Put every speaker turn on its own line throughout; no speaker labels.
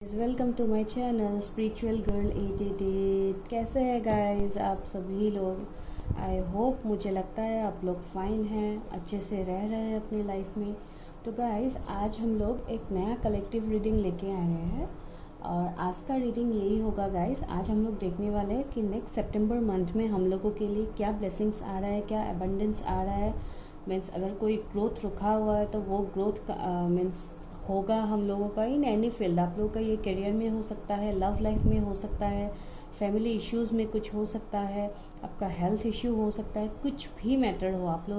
Welcome to my channel spiritual girl 888। कैसे हैं guys आप सभी लोग। आई होप, मुझे लगता है आप लोग फाइन हैं, अच्छे से रह रहे हैं अपनी लाइफ में। तो गाइस आज हम लोग एक नया कलेक्टिव रीडिंग लेके आए हैं और आज का रीडिंग यही होगा गाइस। आज हम लोग देखने वाले हैं कि नेक्स्ट सितंबर मंथ में हम लोगों के लिए क्या ब्लेसिंग्स आ रहा है, क्या अबंडेंस आ रहा है। मीन्स अगर कोई ग्रोथ रुका हुआ है तो वो ग्रोथ का मीन्स होगा हम लोगों का इन एनी फील्ड। आप लोगों का ये करियर में हो सकता है, लव लाइफ में हो सकता है, फैमिली इश्यूज़ में कुछ हो सकता है, आपका हेल्थ इश्यू हो सकता है, कुछ भी मैटर हो। आप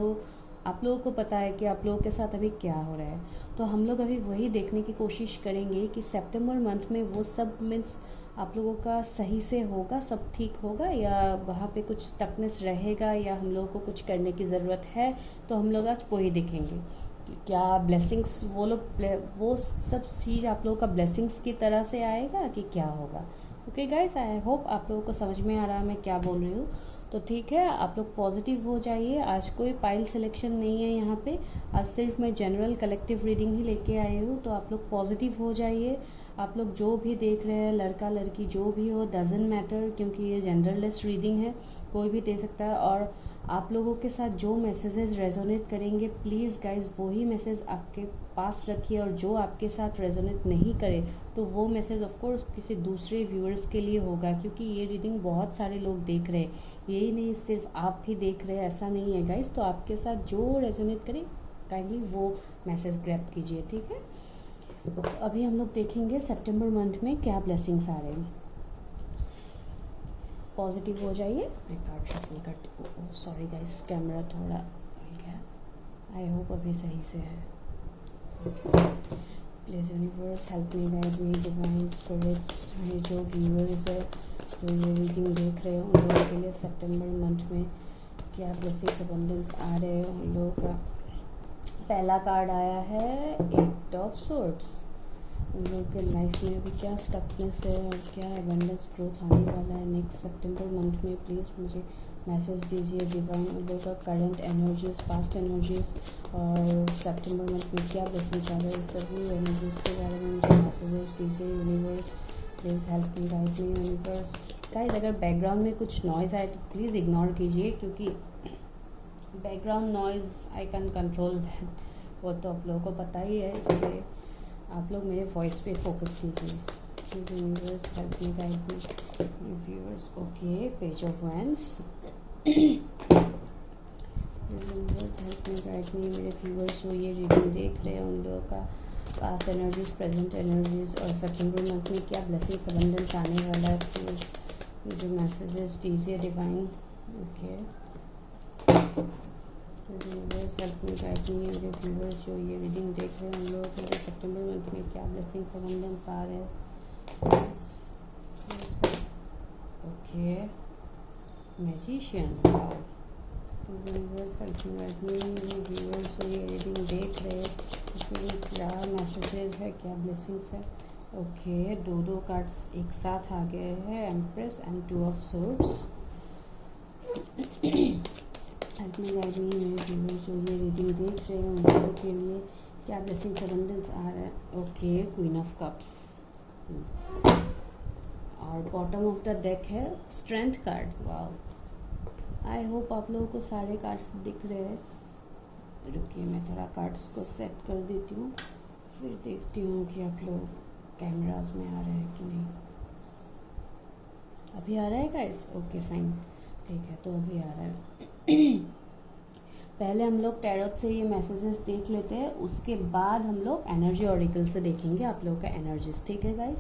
लोगों को पता है कि आप लोगों के साथ अभी क्या हो रहा है। तो हम लोग अभी वही देखने की कोशिश करेंगे कि सितंबर मंथ में वो सब मीन्स आप लोगों का सही से होगा, सब ठीक होगा, या वहाँ पे कुछ स्टकनेस रहेगा, या हम लोगों को कुछ करने की ज़रूरत है। तो हम लोग आज वही देखेंगे कि क्या ब्लेसिंग्स वो सब चीज़ आप लोगों का ब्लेसिंग्स की तरह से आएगा कि क्या होगा। ओके गाइस, आई होप आप लोगों को समझ में आ रहा है मैं क्या बोल रही हूँ। तो ठीक है, आप लोग पॉजिटिव हो जाइए। आज कोई पाइल सिलेक्शन नहीं है यहाँ पे, आज सिर्फ मैं जनरल कलेक्टिव रीडिंग ही लेके आई हूँ। तो आप लोग पॉजिटिव हो जाइए। आप लोग जो भी देख रहे हैं, लड़का लड़की जो भी हो, डजेंट मैटर, क्योंकि ये जनरलिस्ट रीडिंग है, कोई भी दे सकता है। और आप लोगों के साथ जो मैसेजेस रेजोनेट करेंगे, प्लीज़ गाइज वही मैसेज आपके पास रखिए, और जो आपके साथ रेजोनेट नहीं करे तो वो मैसेज ऑफ कोर्स किसी दूसरे व्यूअर्स के लिए होगा, क्योंकि ये रीडिंग बहुत सारे लोग देख रहे हैं, यही नहीं सिर्फ आप ही देख रहे हैं, ऐसा नहीं है गाइज। तो आपके साथ जो रेजोनेट करे काइंडली वो मैसेज ग्रैब कीजिए, ठीक है। तो अभी हम लोग देखेंगे सितंबर मंथ में क्या ब्लेसिंग्स आ रहे हैं। पॉजिटिव हो जाइए। मैं कार्ड शफल करती हूँ। सॉरी गाइस, कैमरा थोड़ा हिल गया। आई होप अभी सही से है। Please universe help me, guide me, divine spirits. मेरे जो व्यूअर्स है जो ये रीडिंग देख रहे हैं उन लोगों के लिए सितंबर मंथ में क्या ब्लेसिंग्स अबंडेंस आ रहे हैं। उन लोगों का पहला कार्ड आया है 8 ऑफ सोर्ड्स। उन लोगों के लाइफ में अभी क्या स्टकनेस है और क्या एबंडेंस ग्रोथ आने वाला है नेक्स्ट सितंबर मंथ में। प्लीज़ मुझे मैसेज दीजिए डिवाइन। उन लोगों का करंट एनर्जीज, पास्ट एनर्जीज, और सितंबर मंथ में क्या ब्लेसिंग्स आ रहे हैं, सभी एनर्जीज के बारे में मुझे मैसेजेस दीजिए universe. Please help me, guide me universe. Guys अगर बैकग्राउंड में कुछ नॉइज़ आए तो प्लीज़ इग्नोर कीजिए, क्योंकि background noise I can control that, वो तो आप लोगों को पता ही है, इसलिए आप लोग मेरे वॉइस पे फोकस कीजिए। Universe help me, guide me viewers. Okay, page of wands. Universe help me, guide मी। मेरे व्यूअर्स जो ये रीडिंग देख रहे हैं उन लोगों का पास्ट एनर्जीज, प्रेजेंट एनर्जीज, और सितंबर मंथ में क्या ब्लेसिंग्स अबंडेंस आने वाला है। प्लीज़ मुझे मैसेजेस दीजिए divine. Okay, universe help me, guide मी। मेरे व्यूअर्स जो ये रीडिंग देख रहे हैं उन लोगों के लिए सितंबर मंथ में क्या ब्लेसिंग्स अबंडेंस आ रहे हैं। Okay, magician. Universe help me, guide मी। मेरे व्यूअर्स जो ये रीडिंग देख रहे हैं उसके लिए क्या मैसेजेस है, क्या ब्लेसिंग्स है। ओके, दो कार्ड्स एक साथ आ गए हैं, empress and 2 of swords. Help me, guide मी। मेरे व्यूअर्स जो ये रीडिंग देख रहे हैं उन लोगों के लिए क्या ब्लेसिंग्स अबंडेंस आ रहा है। ओके, क्वीन ऑफ कप्स, और बॉटम ऑफ द डेक है strength card. Wow, I hope आप लोगों को सारे कार्ड्स दिख रहे हैं। रुकिए, मैं थोड़ा कार्ड्स को सेट कर देती हूँ, फिर देखती हूँ कि आप लोग कैमरास में आ रहे हैं कि नहीं। अभी आ रहा है गाइस? ओके फाइन, ठीक है, तो अभी आ रहा है। पहले हम लोग टैरोट से ये मैसेजेस देख लेते हैं, उसके बाद हम लोग एनर्जी ऑरिकल से देखेंगे आप लोगों का एनर्जीज, ठीक है गाइस।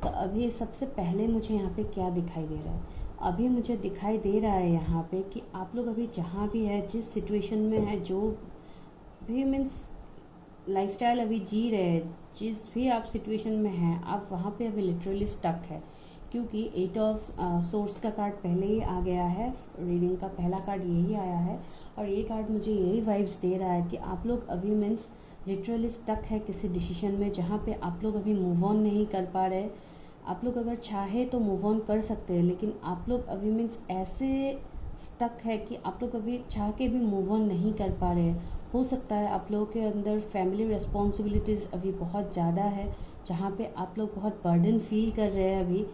तो अभी सबसे पहले मुझे यहाँ पे क्या दिखाई दे रहा है। अभी मुझे दिखाई दे रहा है यहाँ पे कि आप लोग अभी जहाँ भी है, जिस सिचुएशन में है, जो भी मीन्स लाइफस्टाइल अभी जी रहे हैं, जिस भी आप सिचुएशन में हैं, आप वहाँ पे अभी लिटरली स्टक है, क्योंकि 8 ऑफ सोर्स का कार्ड पहले ही आ गया है। रीडिंग का पहला कार्ड यही आया है, और ये कार्ड मुझे यही वाइब्स दे रहा है कि आप लोग अभी मीन्स लिटरली स्टक है किसी डिसीजन में, जहाँ पे आप लोग अभी मूव ऑन नहीं कर पा रहे। आप लोग अगर चाहे तो मूव ऑन कर सकते हैं, लेकिन आप लोग अभी मीन्स ऐसे स्टक है कि आप लोग अभी चाह के भी मूव ऑन नहीं कर पा रहे। हो सकता है आप लोगों के अंदर फैमिली रिस्पॉन्सिबिलिटीज़ अभी बहुत ज़्यादा है, जहाँ पे आप लोग बहुत बर्डन फील कर रहे हैं अभी।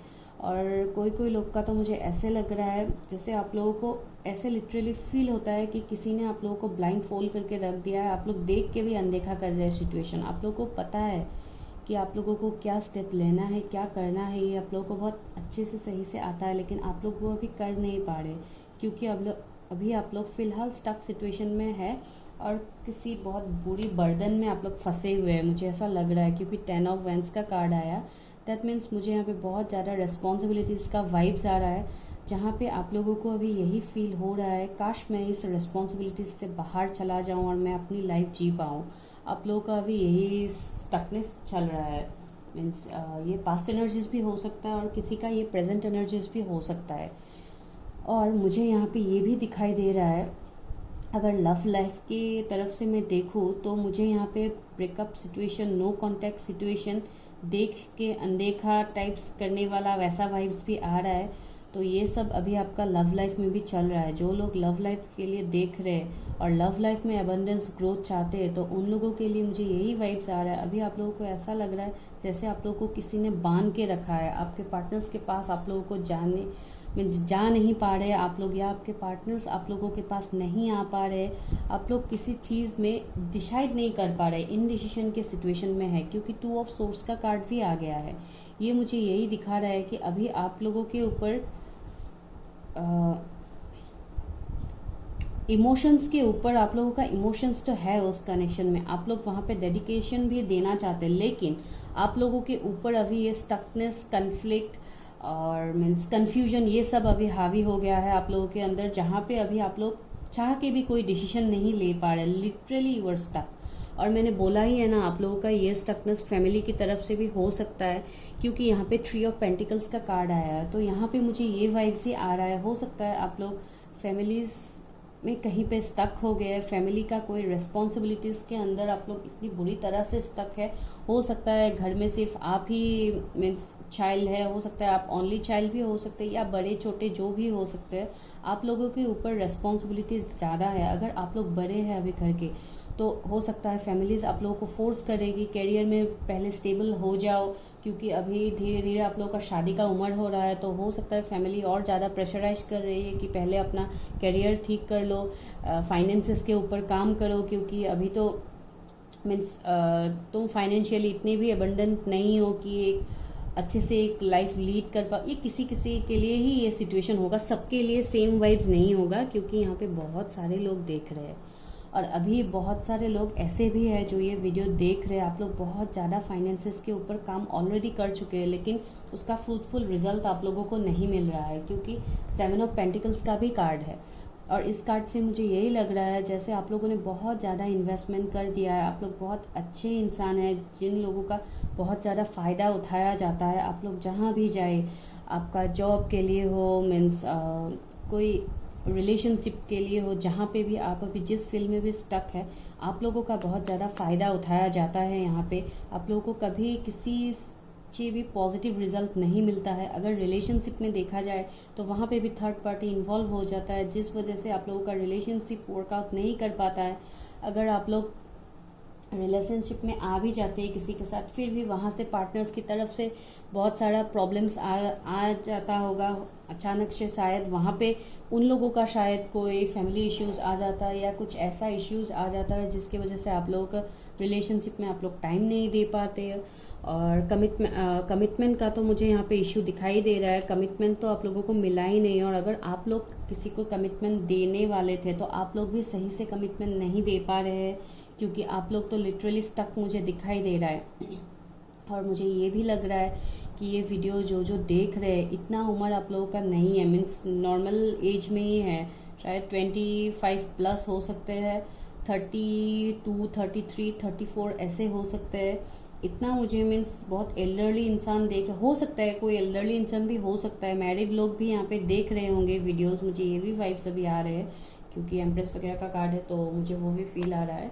और कोई कोई लोग का तो मुझे ऐसे लग रहा है जैसे आप लोगों को ऐसे लिटरली फील होता है कि किसी ने आप लोगों को ब्लाइंड फोल्ड करके रख दिया है, आप लोग देख के भी अनदेखा कर रहे हैं सिचुएशन। आप लोगों को पता है कि आप लोगों को क्या स्टेप लेना है, क्या करना है, ये आप लोगों को बहुत अच्छे से सही से आता है, लेकिन आप लोग वो अभी कर नहीं पा रहे क्योंकि अभी आप लोग फ़िलहाल स्टक सिचुएशन में है और किसी बहुत बुरी बर्डन में आप लोग फंसे हुए हैं। मुझे ऐसा लग रहा है क्योंकि 10 ऑफ वैंड्स का कार्ड आया, दैट मीन्स मुझे यहाँ पे बहुत ज़्यादा रिस्पॉन्सिबिलिटीज़ का वाइब्स आ रहा है, जहाँ पे आप लोगों को अभी यही फील हो रहा है काश मैं इस रिस्पॉन्सिबिलिटीज़ से बाहर चला जाऊँ और मैं अपनी लाइफ जी पाऊँ। आप लोगों का अभी यही स्टकनेस चल रहा है। मीन्स ये पास्ट एनर्जीज भी हो सकता है और किसी का ये प्रेजेंट एनर्जीज भी हो सकता है। और मुझे यहाँ पे ये भी दिखाई दे रहा है, अगर लव लाइफ की तरफ से मैं देखूँ तो मुझे यहाँ पे breakup situation, no contact situation, देख के अनदेखा टाइप्स करने वाला वैसा वाइब्स भी आ रहा है। तो ये सब अभी आपका लव लाइफ में भी चल रहा है। जो लोग लव लाइफ के लिए देख रहे हैं और लव लाइफ में अबंडेंस ग्रोथ चाहते हैं तो उन लोगों के लिए मुझे यही वाइब्स आ रहा है। अभी आप लोगों को ऐसा लग रहा है जैसे आप लोगों को किसी ने बांध के रखा है आपके पार्टनर्स के पास, आप लोगों को मीन्स जा नहीं पा रहे आप लोग, या आपके पार्टनर्स आप लोगों के पास नहीं आ पा रहे, आप लोग किसी चीज़ में डिसाइड नहीं कर पा रहे, इनडिसीजन के सिचुएशन में है क्योंकि 2 ऑफ सोर्स का कार्ड भी आ गया है। ये मुझे यही दिखा रहा है कि अभी आप लोगों के ऊपर इमोशंस के ऊपर, आप लोगों का इमोशंस तो है उस कनेक्शन में, आप लोग वहाँ पे डेडिकेशन भी देना चाहते हैं, लेकिन आप लोगों के ऊपर अभी ये स्टकनेस, कन्फ्लिक्ट और मीन्स कन्फ्यूजन, ये सब अभी हावी हो गया है आप लोगों के अंदर, जहाँ पे अभी आप लोग चाह के भी कोई डिसीजन नहीं ले पा रहे, लिटरली यू आर स्टक। और मैंने बोला ही है ना, आप लोगों का ये स्टकनेस फैमिली की तरफ से भी हो सकता है क्योंकि यहाँ पे 3 ऑफ पेंटिकल्स का कार्ड आया है। तो यहाँ पे मुझे ये वाइब्स ही आ रहा है, हो सकता है आप लोग फैमिलीज में कहीं पे स्टक हो गए, फैमिली का कोई रिस्पॉन्सिबिलिटीज़ के अंदर आप लोग इतनी बुरी तरह से स्टक है। हो सकता है घर में सिर्फ आप ही मीन्स चाइल्ड है, हो सकता है आप ओनली चाइल्ड भी हो सकते हैं, या बड़े छोटे जो भी हो सकते हैं, आप लोगों के ऊपर रिस्पॉन्सिबिलिटीज़ ज़्यादा है। अगर आप लोग बड़े हैं अभी घर के तो हो सकता है फैमिलीज आप लोगों को फोर्स करेगी करियर में पहले स्टेबल हो जाओ, क्योंकि अभी धीरे धीरे आप लोगों का शादी का उम्र हो रहा है। तो हो सकता है फैमिली और ज़्यादा प्रेशराइज कर रही है कि पहले अपना करियर ठीक कर लो, फाइनेंसेस के ऊपर काम करो, क्योंकि अभी तो मीन्स तुम फाइनेंशियली इतने भी अबंडेंट नहीं हो कि एक अच्छे से एक लाइफ लीड कर पाओ। ये किसी किसी के लिए ही ये सिचुएशन होगा, सबके लिए सेम वाइब्स नहीं होगा, क्योंकि यहाँ पे बहुत सारे लोग देख रहे हैं और अभी बहुत सारे लोग ऐसे भी हैं जो ये वीडियो देख रहे हैं। आप लोग बहुत ज़्यादा फाइनेंसेस के ऊपर काम ऑलरेडी कर चुके हैं, लेकिन उसका फ्रूटफुल रिजल्ट आप लोगों को नहीं मिल रहा है क्योंकि 7 ऑफ पेंटिकल्स का भी कार्ड है। और इस कार्ड से मुझे यही लग रहा है जैसे आप लोगों ने बहुत ज़्यादा इन्वेस्टमेंट कर दिया है, आप लोग बहुत अच्छे इंसान हैं जिन लोगों का बहुत ज़्यादा फ़ायदा उठाया जाता है। आप लोग जहाँ भी जाए, आपका जॉब के लिए हो, मीन्स कोई रिलेशनशिप के लिए हो, जहाँ पे भी आप अभी जिस फील्ड में भी स्टक है, आप लोगों का बहुत ज़्यादा फ़ायदा उठाया जाता है। यहाँ पे आप लोगों को कभी किसी से भी पॉजिटिव रिजल्ट नहीं मिलता है। अगर रिलेशनशिप में देखा जाए तो वहाँ पे भी थर्ड पार्टी इन्वॉल्व हो जाता है, जिस वजह से आप लोगों का रिलेशनशिप वर्कआउट नहीं कर पाता है। अगर आप लोग रिलेशनशिप में आ भी जाते हैं किसी के साथ, फिर भी वहाँ से पार्टनर्स की तरफ से बहुत सारा प्रॉब्लम्स आ जाता होगा अचानक से, शायद वहाँ पे उन लोगों का शायद कोई फैमिली इश्यूज आ जाता है या कुछ ऐसा इश्यूज आ जाता है जिसकी वजह से आप लोगों का रिलेशनशिप में आप लोग टाइम नहीं दे पाते। और कमिटमेंट का तो मुझे यहाँ पे इश्यू दिखाई दे रहा है, कमिटमेंट तो आप लोगों को मिला ही नहीं। और अगर आप लोग किसी को कमिटमेंट देने वाले थे तो आप लोग भी सही से कमिटमेंट नहीं दे पा रहे हैं, क्योंकि आप लोग तो लिटरली स्टक मुझे दिखाई दे रहा है। और मुझे ये भी लग रहा है कि ये वीडियो जो देख रहे हैं, इतना उम्र आप लोगों का नहीं है, मीन्स नॉर्मल एज में ही है, शायद 25 प्लस हो सकते हैं, 32, 33, 34 ऐसे हो सकते हैं। इतना मुझे मीन्स बहुत एल्डरली इंसान देख, हो सकता है कोई एल्डरली इंसान भी हो सकता है, मैरिड लोग भी यहाँ पे देख रहे होंगे वीडियोस। मुझे ये भी वाइब्स अभी आ रहे हैं क्योंकि एम्प्रेस वगैरह का कार्ड है, तो मुझे वो भी फील आ रहा है।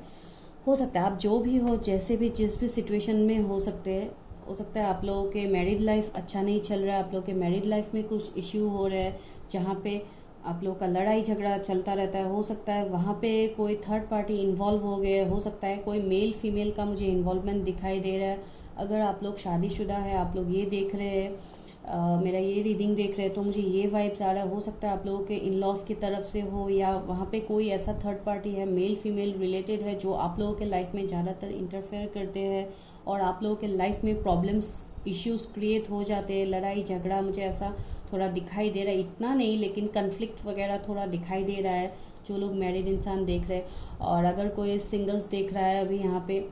हो सकता है आप जो भी हो, जैसे भी जिस भी सिचुएशन में हो सकते हैं, हो सकता है आप लोगों के मैरिड लाइफ अच्छा नहीं चल रहा है, आप लोगों के मैरिड लाइफ में कुछ इश्यू हो रहा है जहाँ पे आप लोगों का लड़ाई झगड़ा चलता रहता है। हो सकता है वहाँ पे कोई थर्ड पार्टी इन्वॉल्व हो गए, हो सकता है कोई मेल फीमेल का मुझे इन्वॉल्वमेंट दिखाई दे रहा है। अगर आप लोग शादीशुदा है, आप लोग ये देख रहे हैं, मेरा ये रीडिंग देख रहे हैं, तो मुझे ये वाइब्स आ रहा है, हो सकता है आप लोगों के इन लॉज की तरफ से हो, या वहाँ पे कोई ऐसा थर्ड पार्टी है मेल फीमेल रिलेटेड है जो आप लोगों के लाइफ में ज़्यादातर इंटरफेयर करते हैं और आप लोगों के लाइफ में प्रॉब्लम्स इश्यूज क्रिएट हो जाते हैं, लड़ाई झगड़ा मुझे ऐसा थोड़ा दिखाई दे रहा है, इतना नहीं लेकिन कन्फ्लिक्ट वगैरह थोड़ा दिखाई दे रहा है जो लोग मैरिड इंसान देख रहे हैं। और अगर कोई सिंगल्स देख रहा है अभी यहाँ पे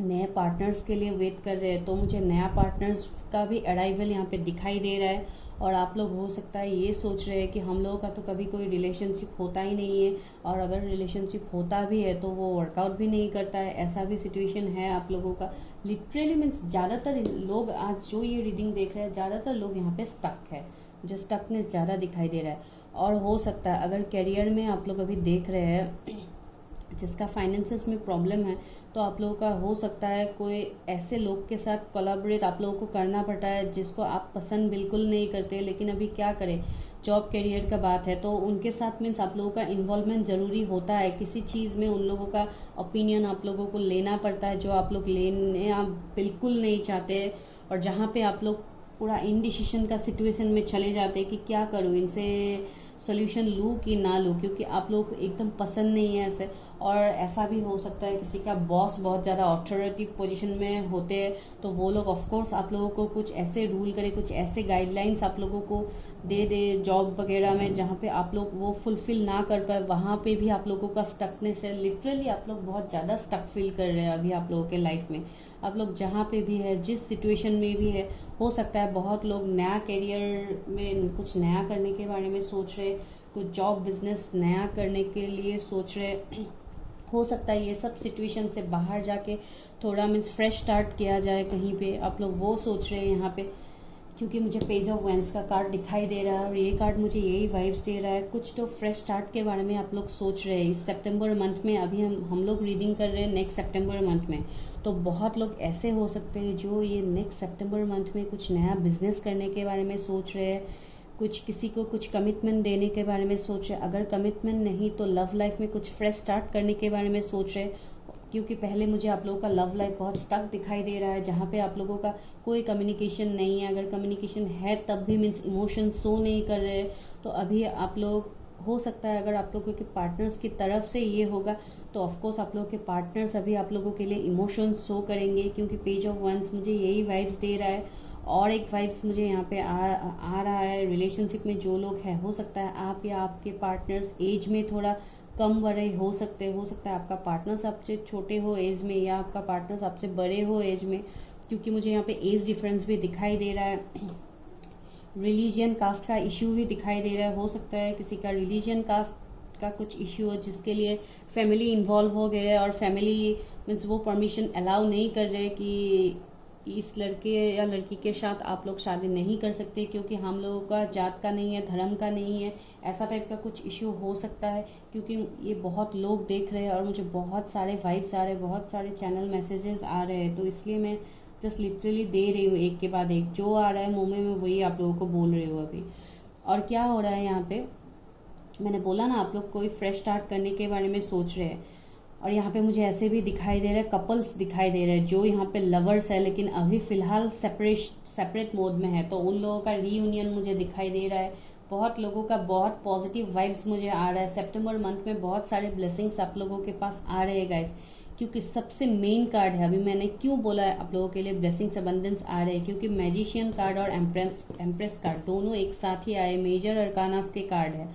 नए पार्टनर्स के लिए वेट कर रहे हैं, तो मुझे नया पार्टनर्स का भी अराइवल यहाँ पे दिखाई दे रहा है। और आप लोग हो सकता है ये सोच रहे हैं कि हम लोगों का तो कभी कोई रिलेशनशिप होता ही नहीं है, और अगर रिलेशनशिप होता भी है तो वो वर्कआउट भी नहीं करता है, ऐसा भी सिचुएशन है आप लोगों का। लिटरली मीन्स ज़्यादातर लोग आज जो ये रीडिंग देख रहे हैं, ज़्यादातर लोग यहाँ पे स्टक है, जो स्टकनेस ज़्यादा दिखाई दे रहा है। और हो सकता है अगर करियर में आप लोग अभी देख रहे हैं जिसका फाइनेंसेस में प्रॉब्लम है, तो आप लोगों का हो सकता है कोई ऐसे लोग के साथ कोलैबोरेट आप लोगों को करना पड़ता है जिसको आप पसंद बिल्कुल नहीं करते, लेकिन अभी क्या करें, जॉब करियर का बात है तो उनके साथ मीन्स आप लोगों का इन्वॉल्वमेंट ज़रूरी होता है, किसी चीज़ में उन लोगों का ओपिनियन आप लोगों को लेना पड़ता है जो आप लोग लेने आप बिल्कुल नहीं चाहते, और जहाँ पे आप लोग पूरा इनडिसीजन का सिचुएशन में चले जाते हैं कि क्या करूँ, इनसे सोल्यूशन लूँ कि ना लूँ, क्योंकि आप लोग को एकदम पसंद नहीं है ऐसे। और ऐसा भी हो सकता है किसी का बॉस बहुत ज़्यादा ऑथोरिटी पोजीशन में होते हैं, तो वो लोग ऑफ कोर्स आप लोगों को कुछ ऐसे रूल करे, कुछ ऐसे गाइडलाइंस आप लोगों को दे दे जॉब वगैरह में, जहाँ पे आप लोग वो फुलफिल ना कर पाए, वहाँ पे भी आप लोगों का स्टकनेस है। लिटरली आप लोग बहुत ज़्यादा स्टक फील कर रहे हैं अभी आप लोगों के लाइफ में। आप लोग जहाँ पे भी है, जिस सिचुएशन में भी है, हो सकता है बहुत लोग नया करियर में कुछ नया करने के बारे में सोच रहे, कुछ जॉब बिजनेस नया करने के लिए सोच रहे। हो सकता है ये सब सिचुएशन से बाहर जाके थोड़ा मीन्स फ्रेश स्टार्ट किया जाए कहीं पे, आप लोग वो सोच रहे हैं यहाँ पे, क्योंकि मुझे पेज ऑफ वेंस का कार्ड दिखाई दे रहा है और ये कार्ड मुझे यही वाइब्स दे रहा है। कुछ तो फ्रेश स्टार्ट के बारे में आप लोग सोच रहे हैं इस सितंबर मंथ में। अभी हम लोग रीडिंग कर रहे हैं नेक्स्ट सितंबर मंथ में, तो बहुत लोग ऐसे हो सकते हैं जो ये नेक्स्ट सितंबर मंथ में कुछ नया बिजनेस करने के बारे में सोच रहे हैं, कुछ किसी को कुछ कमिटमेंट देने के बारे में सोच रहे, अगर कमिटमेंट नहीं तो लव लाइफ में कुछ फ्रेश स्टार्ट करने के बारे में सोच रहे, क्योंकि पहले मुझे आप लोगों का लव लाइफ बहुत स्टक दिखाई दे रहा है, जहाँ पे आप लोगों का कोई कम्युनिकेशन नहीं है। अगर कम्युनिकेशन है तब भी मीन्स इमोशन शो नहीं कर रहे, तो अभी आप लोग हो सकता है अगर आप लोगों के पार्टनर्स की तरफ से ये होगा तो ऑफकोर्स आप लोगों के पार्टनर्स अभी आप लोगों के लिए इमोशंस शो करेंगे, क्योंकि पेज ऑफ वंस मुझे यही वाइब्स दे रहा है। और एक वाइब्स मुझे यहाँ पे आ रहा है, रिलेशनशिप में जो लोग हैं, हो सकता है आप या आपके पार्टनर्स एज में थोड़ा कम बड़े हो सकते हो सकता है आपका पार्टनर आपसे छोटे हो एज में, या आपका पार्टनर आपसे बड़े हो एज में, क्योंकि मुझे यहाँ पे एज डिफरेंस भी दिखाई दे रहा है। रिलीजियन कास्ट का इश्यू भी दिखाई दे रहा है, हो सकता है किसी का रिलीजियन कास्ट का कुछ इश्यू हो जिसके लिए फैमिली इन्वॉल्व हो गए है और फैमिली मीन्स वो परमिशन अलाउ नहीं कर रहे कि इस लड़के या लड़की के साथ आप लोग शादी नहीं कर सकते, क्योंकि हम लोगों का जात का नहीं है, धर्म का नहीं है, ऐसा टाइप का कुछ इश्यू हो सकता है। क्योंकि ये बहुत लोग देख रहे हैं और मुझे बहुत सारे वाइब्स आ रहे हैं, बहुत सारे चैनल मैसेजेस आ रहे हैं, तो इसलिए मैं जस्ट लिटरली दे रही हूँ एक के बाद एक, जो आ रहा है मुंह में वही आप लोगों को बोल रही हूँ अभी। और क्या हो रहा है यहाँ पे, मैंने बोला ना आप लोग कोई फ्रेश स्टार्ट करने के बारे में सोच रहे हैं, और यहाँ पे मुझे ऐसे भी दिखाई दे रहे हैं, कपल्स दिखाई दे रहे हैं जो यहाँ पे लवर्स है लेकिन अभी फिलहाल सेपरेट मोड में है, तो उन लोगों का रीयूनियन मुझे दिखाई दे रहा है। बहुत लोगों का बहुत पॉजिटिव वाइब्स मुझे आ रहा है। सितंबर मंथ में बहुत सारे ब्लेसिंग्स आप लोगों के पास आ रहे हैं गाइस, क्योंकि सबसे मेन कार्ड है। अभी मैंने क्यों बोला है आप लोगों के लिए ब्लेसिंग्स अबंडेंस आ रहे हैं, क्योंकि मैजिशियन कार्ड और एम्प्रेस कार्ड दोनों एक साथ ही आए, मेजर अरकानास के कार्ड है।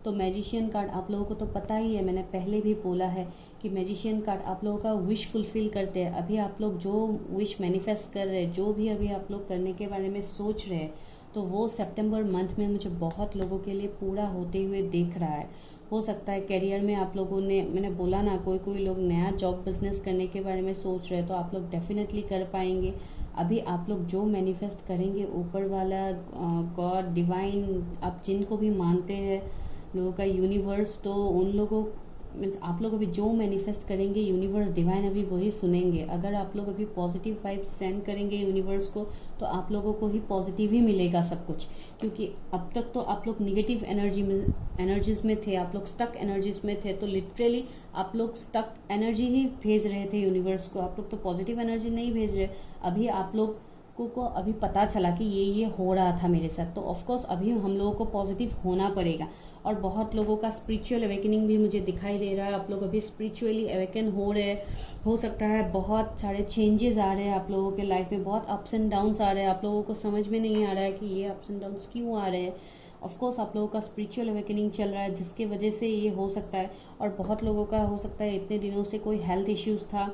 तो मैजिशियन कार्ड आप लोगों को तो पता ही है, मैंने पहले भी बोला है कि मैजिशियन कार्ड आप लोगों का विश फुलफिल करते हैं। अभी आप लोग जो विश मैनिफेस्ट कर रहे हैं, जो भी अभी आप लोग करने के बारे में सोच रहे हैं, तो वो सितंबर मंथ में मुझे बहुत लोगों के लिए पूरा होते हुए दिख रहा है। हो सकता है करियर में आप लोगों ने, मैंने बोला ना, कोई लोग नया जॉब बिजनेस करने के बारे में सोच रहे हैं, तो आप लोग डेफिनेटली कर पाएंगे। अभी आप लोग जो मैनिफेस्ट करेंगे, ऊपर वाला गॉड डिवाइन, आप जिनको भी मानते हैं लोगों का यूनिवर्स, तो उन लोगों मीन्स आप लोग अभी जो मैनिफेस्ट करेंगे यूनिवर्स डिवाइन अभी वही सुनेंगे। अगर आप लोग अभी पॉजिटिव वाइब्स सेंड करेंगे यूनिवर्स को तो आप लोगों को ही पॉजिटिव ही मिलेगा सब कुछ, क्योंकि अब तक तो आप लोग निगेटिव एनर्जीज में थे, आप लोग स्टक एनर्जीज में थे, तो लिटरली आप लोग स्टक एनर्जी ही भेज रहे थे यूनिवर्स को, आप लोग तो पॉजिटिव एनर्जी नहीं भेज रहे। अभी आप लोग को अभी पता चला कि ये हो रहा था मेरे साथ, तो ऑफकोर्स अभी हम लोगों को पॉजिटिव होना पड़ेगा। और बहुत लोगों का स्पिरिचुअल अवेकनिंग भी मुझे दिखाई दे रहा है, आप लोग अभी स्पिरिचुअली अवेकन हो रहे, हो सकता है बहुत सारे चेंजेस आ रहे हैं आप लोगों के लाइफ में, बहुत अप्स एंड डाउन्स आ रहे हैं, आप लोगों को समझ में नहीं आ रहा है कि ये अप्स एंड डाउन्स क्यों आ रहे हैं। ऑफकोर्स आप लोगों का स्पिरिचुअल अवेकनिंग चल रहा है जिसकी वजह से ये हो सकता है। और बहुत लोगों का हो सकता है इतने दिनों से कोई हेल्थ इश्यूज था,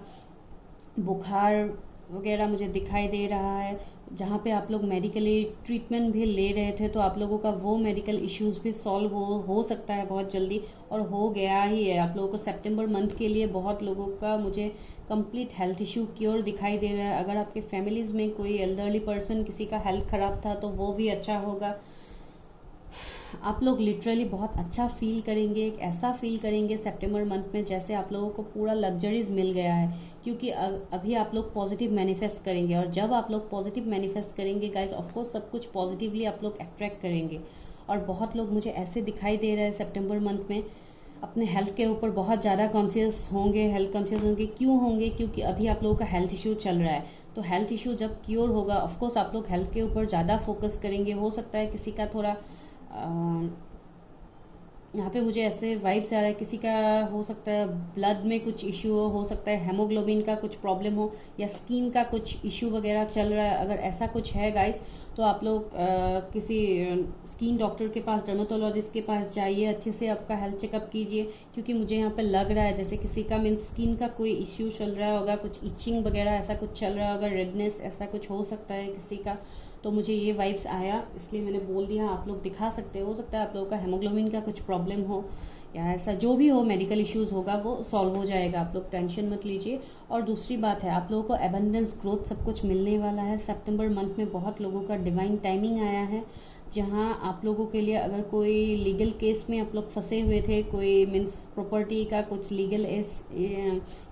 बुखार वगैरह मुझे दिखाई दे रहा है, जहाँ पे आप लोग मेडिकली ट्रीटमेंट भी ले रहे थे, तो आप लोगों का वो मेडिकल इश्यूज भी सॉल्व हो सकता है बहुत जल्दी, और हो गया ही है। आप लोगों को सितंबर मंथ के लिए बहुत लोगों का मुझे कंप्लीट हेल्थ इशू क्योर दिखाई दे रहा है। अगर आपके फैमिलीज में कोई एल्डरली पर्सन किसी का हेल्थ खराब था तो वो भी अच्छा होगा। आप लोग लिटरली बहुत अच्छा फील करेंगे, एक ऐसा फील करेंगे सितंबर मंथ में जैसे आप लोगों को पूरा लग्जरीज मिल गया है, क्योंकि अभी आप लोग पॉजिटिव मैनिफेस्ट करेंगे। और जब आप लोग पॉजिटिव मैनिफेस्ट करेंगे गाइज, ऑफकोर्स सब कुछ पॉजिटिवली आप लोग अट्रैक्ट करेंगे। और बहुत लोग मुझे ऐसे दिखाई दे रहे हैं सितंबर मंथ में अपने हेल्थ के ऊपर बहुत ज़्यादा कॉन्शियस होंगे, हेल्थ कॉन्शियस होंगे। क्यों होंगे? क्योंकि अभी आप लोगों का हेल्थ इशू चल रहा है, तो हेल्थ इशू जब क्योर होगा ऑफकोर्स आप लोग हेल्थ के ऊपर ज़्यादा फोकस करेंगे। हो सकता है किसी का थोड़ा यहाँ पे मुझे ऐसे वाइब्स आ रहा है, किसी का हो सकता है ब्लड में कुछ इश्यू हो सकता है हेमोग्लोबिन का कुछ प्रॉब्लम हो, या स्किन का कुछ इश्यू वगैरह चल रहा है। अगर ऐसा कुछ है गाइस तो आप लोग किसी स्किन डॉक्टर के पास, डर्मेटोलॉजिस्ट के पास जाइए, अच्छे से आपका हेल्थ चेकअप कीजिए, क्योंकि मुझे यहाँ पे लग रहा है जैसे किसी का मीन स्किन का कोई इश्यू चल रहा होगा, कुछ इचिंग वगैरह ऐसा कुछ चल रहा होगा, रेडनेस ऐसा कुछ हो सकता है किसी का। तो मुझे ये वाइब्स आया इसलिए मैंने बोल दिया, आप लोग दिखा सकते हो सकता है आप लोगों का हेमोग्लोबिन का कुछ प्रॉब्लम हो, या ऐसा जो भी हो मेडिकल इश्यूज होगा वो सॉल्व हो जाएगा, आप लोग टेंशन मत लीजिए। और दूसरी बात है, आप लोगों को एबंडेंस ग्रोथ सब कुछ मिलने वाला है। सितंबर मंथ में बहुत लोगों का डिवाइन टाइमिंग आया है, जहां आप लोगों के लिए अगर कोई लीगल केस में आप लोग फंसे हुए थे, कोई मीन्स प्रॉपर्टी का कुछ लीगल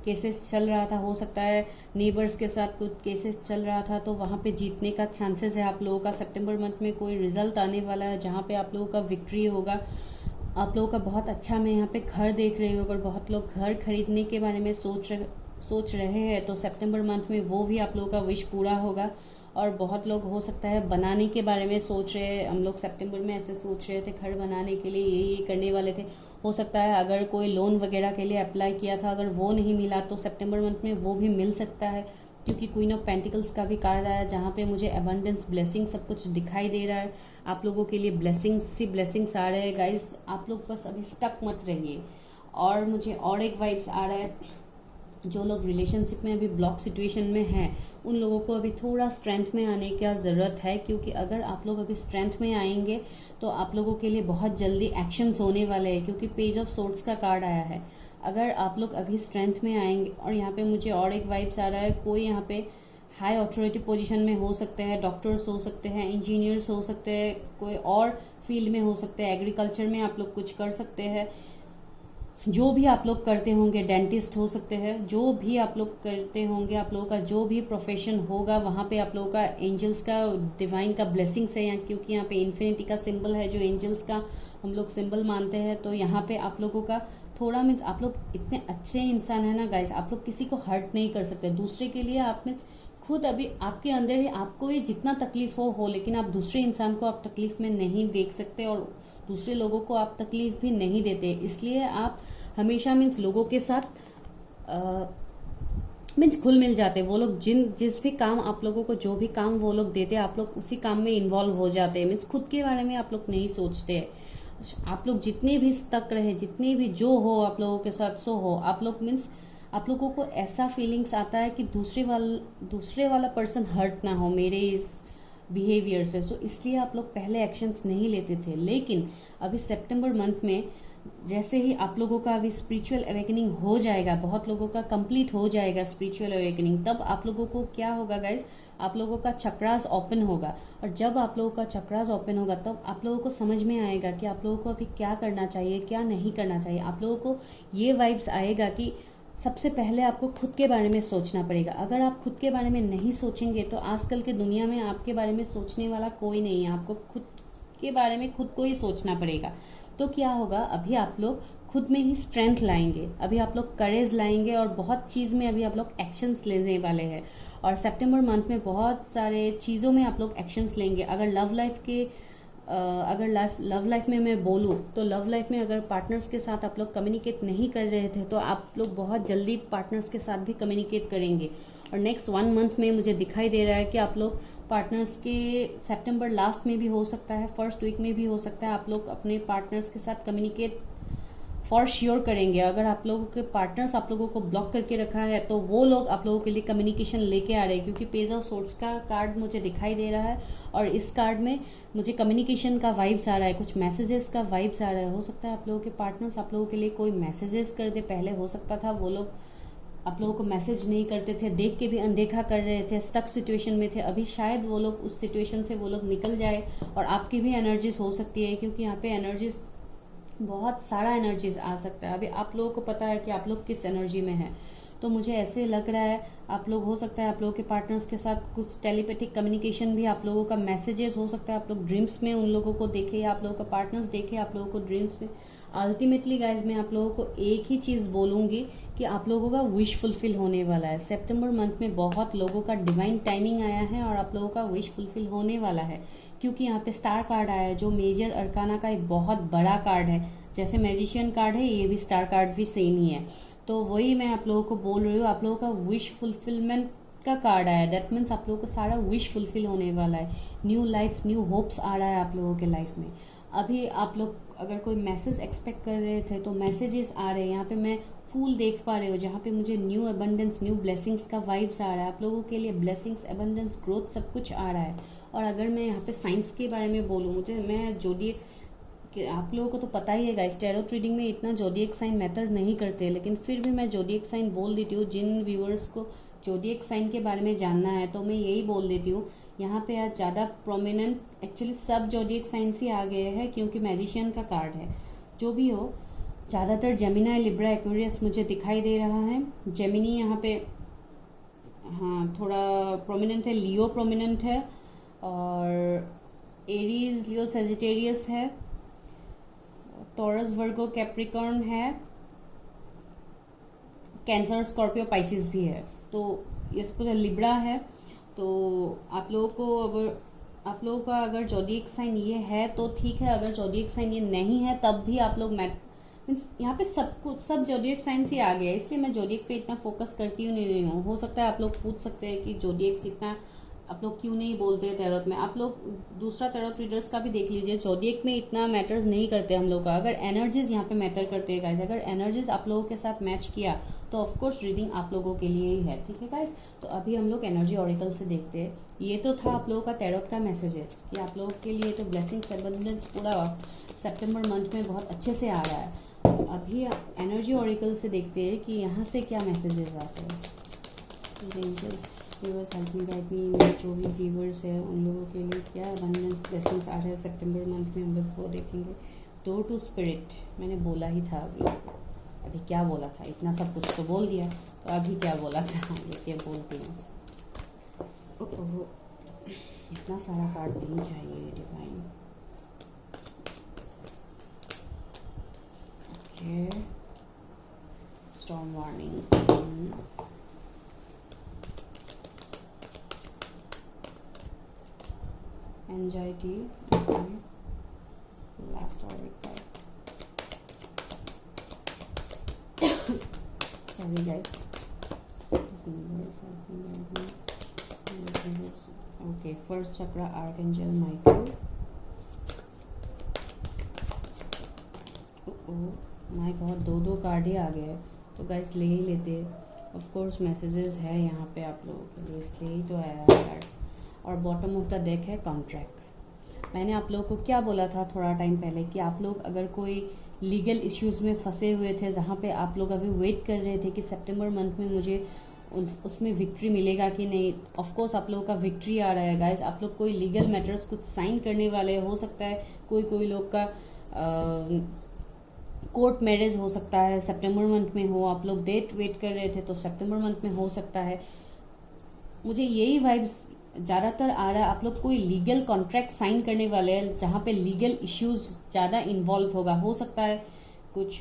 केसेस चल रहा था, हो सकता है नेबर्स के साथ कुछ केसेस चल रहा था, तो वहाँ पे जीतने का चांसेस है आप लोगों का। सितंबर मंथ में कोई रिजल्ट आने वाला है जहाँ पे आप लोगों का विक्ट्री होगा। आप लोगों का बहुत अच्छा, मैं यहाँ पे घर देख रही हूँ, अगर बहुत लोग घर खरीदने के बारे में सोच रहे हैं तो सितंबर मंथ में वो भी आप लोगों का विश पूरा होगा। और बहुत लोग हो सकता है बनाने के बारे में सोच रहे हैं, हम लोग सितंबर में ऐसे सोच रहे थे घर बनाने के लिए ये करने वाले थे। हो सकता है अगर कोई लोन वगैरह के लिए अप्लाई किया था, अगर वो नहीं मिला तो सितंबर मंथ में वो भी मिल सकता है, क्योंकि क्वीन ऑफ पेंटिकल्स का भी कार्ड आया जहाँ पे मुझे अबंडेंस ब्लेसिंग सब कुछ दिखाई दे रहा है। आप लोगों के लिए ब्लेसिंग्स आ रहे हैं गाइज, आप लोग बस अभी स्टक मत रहिए। और मुझे और एक वाइब्स आ रहा है, जो लोग रिलेशनशिप में अभी ब्लॉक सिचुएशन में हैं उन लोगों को अभी थोड़ा स्ट्रेंथ में आने की ज़रूरत है, क्योंकि अगर आप लोग अभी स्ट्रेंथ में आएंगे तो आप लोगों के लिए बहुत जल्दी एक्शंस होने वाले हैं, क्योंकि पेज ऑफ सोर्ड्स का कार्ड आया है। अगर आप लोग अभी स्ट्रेंथ में आएंगे, और यहाँ पे मुझे और एक वाइब्स आ रहा है, कोई यहाँ पे हाई अथॉरिटी पोजीशन में हो सकते हैं, डॉक्टर्स हो सकते हैं, इंजीनियर्स हो सकते हैं, कोई और फील्ड में हो सकते हैं, एग्रीकल्चर में आप लोग कुछ कर सकते हैं, जो भी आप लोग करते होंगे, डेंटिस्ट हो सकते हैं, जो भी आप लोग करते होंगे, आप लोगों का जो भी प्रोफेशन होगा वहाँ पे आप लोगों का एंजल्स का डिवाइन का ब्लेसिंग्स है यहाँ, क्योंकि यहाँ पे इन्फिनिटी का सिंबल है जो एंजल्स का हम लोग सिंबल मानते हैं। तो यहाँ पे आप लोगों का थोड़ा मीन्स आप लोग इतने अच्छे इंसान है ना गाइस, आप लोग किसी को हर्ट नहीं कर सकते दूसरे के लिए। आप मीन्स खुद अभी आपके अंदर ही आपको ये जितना तकलीफ हो, लेकिन आप दूसरे इंसान को आप तकलीफ में नहीं देख सकते, और दूसरे लोगों को आप तकलीफ भी नहीं देते। इसलिए आप हमेशा मीन्स लोगों के साथ मीन्स घुल मिल जाते हैं। वो लोग जिस भी काम आप लोगों को, जो भी काम वो लोग देते हैं, आप लोग उसी काम में इन्वॉल्व हो जाते हैं। मीन्स खुद के बारे में आप लोग नहीं सोचते हैं। आप लोग जितने भी स्टक रहे, जितने भी जो हो आप लोगों के साथ सो हो, आप लोग मीन्स आप लोगों को ऐसा फीलिंग्स आता है कि दूसरे वाला पर्सन हर्ट ना हो मेरे इस बिहेवियर से। सो इसलिए आप लोग पहले एक्शंस नहीं लेते थे, लेकिन अभी सितंबर मंथ में जैसे ही आप लोगों का अभी स्पिरिचुअल अवेकनिंग हो जाएगा, बहुत लोगों का कंप्लीट हो जाएगा स्पिरिचुअल अवेकनिंग, तब आप लोगों को क्या होगा गाइज, आप लोगों का चक्रास ओपन होगा। और जब आप लोगों का चक्रास ओपन होगा तब आप लोगों को समझ में आएगा कि आप लोगों को अभी क्या करना चाहिए, क्या नहीं करना चाहिए। आप लोगों को ये वाइब्स आएगा कि सबसे पहले आपको खुद के बारे में सोचना पड़ेगा। अगर आप खुद के बारे में नहीं सोचेंगे तो आजकल के दुनिया में आपके बारे में सोचने वाला कोई नहीं है। आपको खुद के बारे में खुद को ही सोचना पड़ेगा। तो क्या होगा, अभी आप लोग खुद में ही स्ट्रेंथ लाएंगे, अभी आप लोग करेज लाएंगे और बहुत चीज़ में अभी आप लोग एक्शंस लेने वाले हैं। और सितंबर मंथ में बहुत सारे चीज़ों में आप लोग एक्शंस लेंगे। अगर लव लाइफ में मैं बोलूँ तो लव लाइफ में अगर पार्टनर्स के साथ आप लोग कम्युनिकेट नहीं कर रहे थे तो आप लोग बहुत जल्दी पार्टनर्स के साथ भी कम्युनिकेट करेंगे। और नेक्स्ट 1 मंथ में मुझे दिखाई दे रहा है कि आप लोग पार्टनर्स के सितंबर लास्ट में भी हो सकता है, फर्स्ट वीक में भी हो सकता है, आप लोग अपने पार्टनर्स के साथ कम्युनिकेट फॉर श्योर करेंगे। अगर आप लोगों के पार्टनर्स आप लोगों को ब्लॉक करके रखा है तो वो लोग आप लोगों के लिए कम्युनिकेशन लेके आ रहे हैं, क्योंकि पेज ऑफ सोर्ड्स का कार्ड मुझे दिखाई दे रहा है और इस कार्ड में मुझे कम्युनिकेशन का वाइब्स आ रहा है, कुछ मैसेजेस का वाइब्स आ रहा है। हो सकता है आप लोगों के पार्टनर्स आप लोगों के लिए कोई मैसेजेस कर दे। पहले हो सकता था वो लोग आप लोगों को मैसेज नहीं करते थे, देख के भी अनदेखा कर रहे थे, स्टक सिचुएशन में थे। अभी शायद वो लोग उस सिचुएशन से वो लोग निकल जाए और आपकी भी एनर्जीज हो सकती है, क्योंकि यहाँ पे एनर्जीज बहुत सारा एनर्जीज आ सकता है। अभी आप लोगों को पता है कि आप लोग किस एनर्जी में हैं। तो मुझे ऐसे लग रहा है आप लोग, हो सकता है आप लोगों के पार्टनर्स के साथ कुछ टेलीपैथिक कम्युनिकेशन भी, आप लोगों का मैसेजेस हो सकता है, आप लोग ड्रीम्स में उन लोगों को देखे या आप लोगों का पार्टनर्स देखे आप लोगों को ड्रीम्स में। अल्टीमेटली गाइज मैं आप लोगों को एक ही चीज़ बोलूँगी कि आप लोगों का विश फुलफिल होने वाला है। सितंबर मंथ में बहुत लोगों का डिवाइन टाइमिंग आया है और आप लोगों का विश फुलफिल होने वाला है, क्योंकि यहाँ पे स्टार कार्ड आया है जो मेजर अरकाना का एक बहुत बड़ा कार्ड है। जैसे मैजिशियन कार्ड है, ये भी स्टार कार्ड भी सेम ही है। तो वही मैं आप लोगों को बोल रही हूँ, आप लोगों का विश फुलफिलमेंट का कार्ड आया। दैट मीन्स आप लोगों का सारा विश फुलफिल होने वाला है। न्यू लाइट्स, न्यू होप्स आ रहा है आप लोगों के लाइफ में। अभी आप लोग अगर कोई मैसेज एक्सपेक्ट कर रहे थे तो मैसेजेस आ रहे हैं। यहाँ पे मैं फूल देख पा रहे हो जहाँ पे मुझे न्यू अबंडेंस, न्यू ब्लेसिंग्स का वाइब्स आ रहा है। आप लोगों के लिए ब्लेसिंग्स, अबंडेंस, ग्रोथ सब कुछ आ रहा है। और अगर मैं यहाँ पे साइंस के बारे में बोलूँ, मैं जोडिएक, आप लोगों को तो पता ही है गाइस, टैरोट रीडिंग में इतना जोडिएक साइन मैटर नहीं करते, लेकिन फिर भी मैं जोडिएक साइन बोल देती हूँ। जिन व्यूअर्स को जोडिएक साइन के बारे में जानना है तो मैं यही बोल देती हूँ। यहाँ पे आज ज़्यादा प्रोमिनेंट एक्चुअली सब जोडिएक साइंस ही आ गए हैं, क्योंकि मैजिशियन का कार्ड है। जो भी हो, ज़्यादातर जेमिनी, लिब्रा, एक्वेरियस मुझे दिखाई दे रहा है। जेमिनी यहाँ पे हाँ थोड़ा प्रोमिनेंट है, लियो प्रोमिनेंट है, और एरीज, लियो, सेजिटेरियस है, टॉरस, वर्गो, कैप्रिकॉर्न है, कैंसर, स्कॉर्पियो, पाइसिस भी है। तो ये पूरा लिब्रा है। तो आप लोगों को आप लोगों का अगर जोडिएक साइन ये है तो ठीक है, अगर जोडिएक साइन ये नहीं है तब भी आप लोग मीन्स यहाँ पे सब जोडिएक साइंस ही आ गया है, इसलिए मैं जोडिएक पे इतना फोकस करती हूँ नहीं हूँ। हो सकता है आप लोग पूछ सकते हैं कि जोडिएक इतना आप लोग क्यों नहीं बोलते टैरोट में। आप लोग दूसरा टैरोट रीडर्स का भी देख लीजिए, जोडिएक में इतना मैटर्स नहीं करते हम लोग का। अगर एनर्जीज यहाँ पे मैटर करते हैं गाइस, अगर एनर्जीज आप लोगों के साथ मैच किया तो ऑफकोर्स रीडिंग आप लोगों के लिए ही है। ठीक है गाइस, तो अभी हम लोग एनर्जी ऑरिकल से देखते हैं। ये तो था आप लोगों का टैरोट का मैसेजेस कि आप लोगों के लिए तो ब्लेसिंग्स, अबंडेंस पूरा सितंबर मंथ में बहुत अच्छे से आ रहा है। अभी एनर्जी ऑरिकल से देखते हैं कि यहाँ से क्या मैसेजेस आते हैं। व्यूअर्स हेल्प मी गाइड मी, मेरे जो भी व्यूअर्स है उन लोगों के लिए क्या अबंडेंस, ब्लेसिंग्स आ रहे हैं सितंबर मंथ में, हम लोग वो देखेंगे। डोर टू स्पिरिट मैंने बोला ही था। अभी क्या बोला था, इतना सब कुछ तो बोल दिया, तो अभी क्या बोला था ये क्या बोलती हूँ। इतना सारा कार्ड नहीं चाहिए divine. Okay, storm warning, anxiety, last oracle, sorry guys, okay, first chakra, archangel Michael, my God, दो कार्ड ही आ गए, तो गाइस ले ही लेते। ऑफ कोर्स मैसेजेस है यहाँ पे आप लोगों के लिए, इसलिए ही तो आया कार्ड। और बॉटम ऑफ द डेक है कॉन्ट्रैक्ट। मैंने आप लोगों को क्या बोला था थोड़ा टाइम पहले कि आप लोग अगर कोई लीगल इश्यूज़ में फंसे हुए थे, जहाँ पे आप लोग अभी वेट कर रहे थे कि सितंबर मंथ में मुझे उसमें विक्ट्री मिलेगा कि नहीं। ऑफ कोर्स आप लोगों का विक्ट्री आ रहा है गाइस। आप लोग कोई लीगल मैटर्स कुछ साइन करने वाले हो सकता है, कोई लोग का कोर्ट मैरिज हो सकता है, सितंबर मंथ में हो। आप लोग डेट वेट कर रहे थे तो सितंबर मंथ में हो सकता है। मुझे यही वाइब्स ज़्यादातर आ रहा है। आप लोग कोई लीगल कॉन्ट्रैक्ट साइन करने वाले हैं जहाँ पे लीगल इश्यूज ज़्यादा इन्वॉल्व होगा। हो सकता है कुछ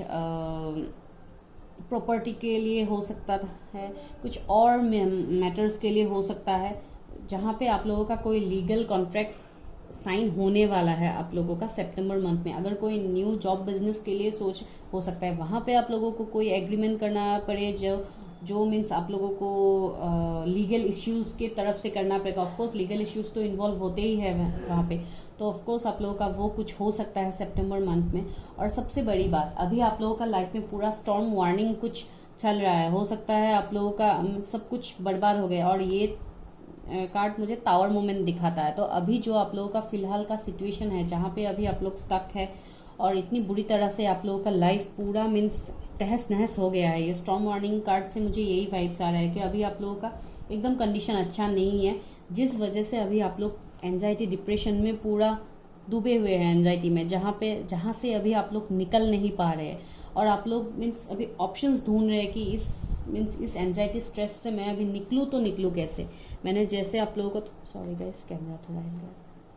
प्रॉपर्टी के लिए हो सकता है, कुछ और मैटर्स के लिए हो सकता है, जहाँ पे आप लोगों का कोई लीगल कॉन्ट्रैक्ट साइन होने वाला है आप लोगों का सितंबर मंथ में। अगर कोई न्यू जॉब बिजनेस के लिए सोच हो सकता है, वहाँ पे आप लोगों को कोई एग्रीमेंट करना पड़े जो मीन्स आप लोगों को लीगल इश्यूज के तरफ से करना पड़ेगा। ऑफकोर्स लीगल इश्यूज तो इन्वॉल्व होते ही है वहाँ पे, तो ऑफकोर्स आप लोगों का वो कुछ हो सकता है सितंबर मंथ में। और सबसे बड़ी बात, अभी आप लोगों का लाइफ में पूरा स्टॉर्म वार्निंग कुछ चल रहा है। हो सकता है आप लोगों का सब कुछ बर्बाद हो गया। और ये कार्ड मुझे टावर मोमेंट दिखाता है। तो अभी जो आप लोगों का फिलहाल का सिचुएशन है, जहाँ पे अभी आप लोग स्टक है और इतनी बुरी तरह से आप लोगों का लाइफ पूरा मीन्स तहस नहस हो गया है, ये स्टॉर्म वार्निंग कार्ड से मुझे यही वाइब्स आ रहा है कि अभी आप लोगों का एकदम कंडीशन अच्छा नहीं है, जिस वजह से अभी आप लोग एंजाइटी डिप्रेशन में पूरा डूबे हुए हैं, एंजाइटी में, जहाँ से अभी आप लोग निकल नहीं पा रहे हैं। और आप लोग मीन्स अभी ऑप्शंस ढूंढ रहे हैं कि इस एंजाइटी स्ट्रेस से मैं अभी निकलूँ तो निकलूँ कैसे। मैंने जैसे आप लोगों को, सॉरी गाइस कैमरा थोड़ा हिल गया,